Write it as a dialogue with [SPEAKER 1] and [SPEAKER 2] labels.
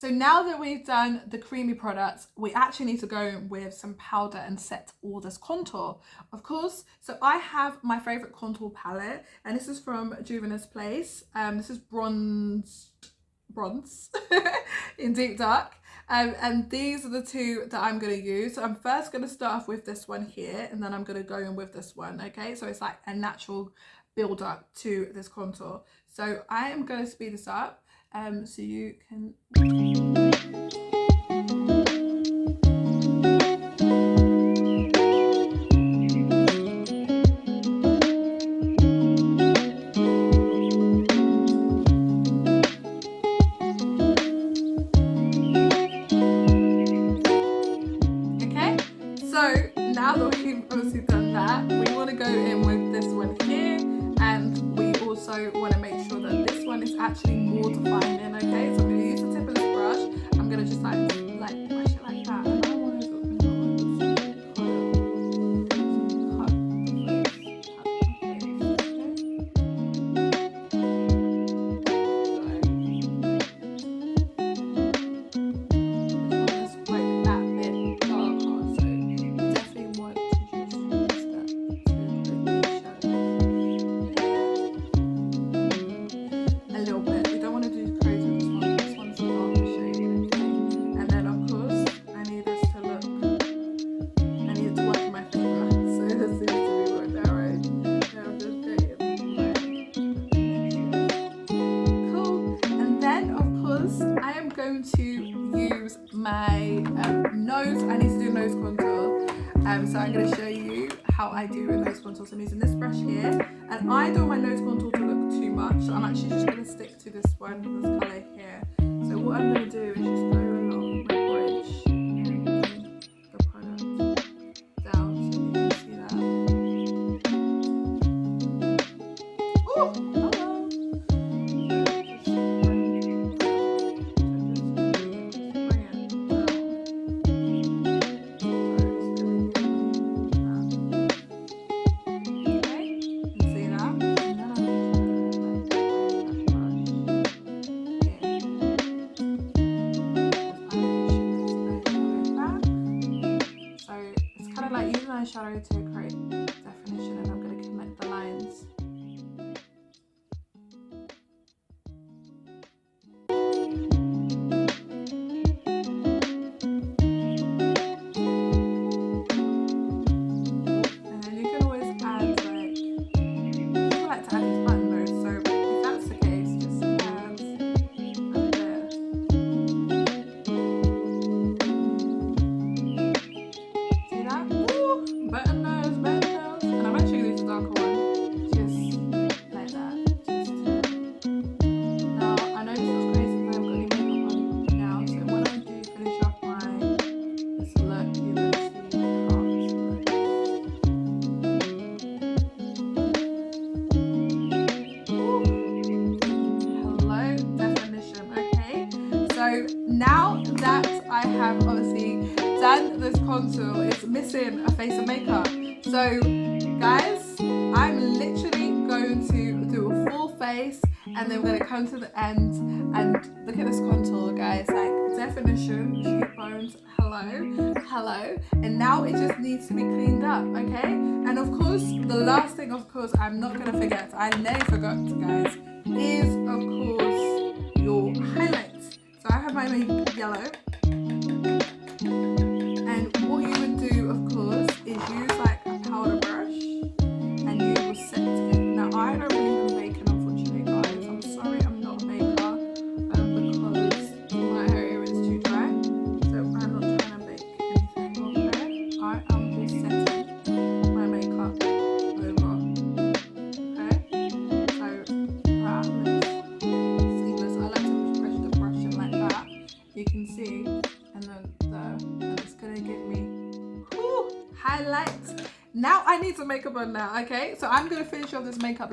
[SPEAKER 1] So now that we've done the creamy products, we actually need to go with some powder and set all this contour, of course. So I have my favorite contour palette, and this is from Juvena's Place. This is bronze in deep dark. And these are the two that I'm going to use. So I'm first going to start off with this one here, and then I'm going to go in with this one, okay? So it's like a natural build up to this contour. So I am going to speed this up so you can... Now that we've obviously done that, we want to go in with this one here, and we also want to make sure that this one is actually more defined in, okay? So I'm going to use the tip of this brush. I'm going to just like brush it like that, and I want to cut to use my nose. I need to do nose contour, so I'm going to show you how I do a nose contour. So I'm using this brush here, and I don't want my nose contour to look too much, so I'm actually just going to stick to this one, this colour here. So what I'm going to do is just go along my bridge and bring the product down so you can see that. Ooh! Eyeshadow to create definition, and I'm going to connect the lines. And then you can always add, like, people like to add these button bows, so if that's the case, just add up there. See that? Woo! Button nose, and I'm actually going to use a darker one, just like that. Now, I know this is crazy because I haven't got any makeup on now, so when I do finish off this look, you will see how this looks. Hello, definition, okay? So now that I have obviously done this contour, it's missing a face of makeup. So guys, I'm literally going to do a full face, and then we're going to come to the end and look at this contour, guys. Like, definition, cheekbones, hello, and now it just needs to be cleaned up, okay? And of course, the last thing, of course, I'm not going to forget, I never forgot, guys, is of course your highlights. So I have my yellow. And what you would do, of course, is use like a powder brush, and you will set it. Now, I don't believe in baking, unfortunately, guys. I'm sorry, I'm not a baker, because my hair is too dry. So I'm not trying to bake anything, okay? I am just setting my makeup over. Okay? So seamless. I like to just press the brush in like that. You can see, and then it's gonna give me highlights. Now I need some makeup on now, okay? So I'm gonna finish off this makeup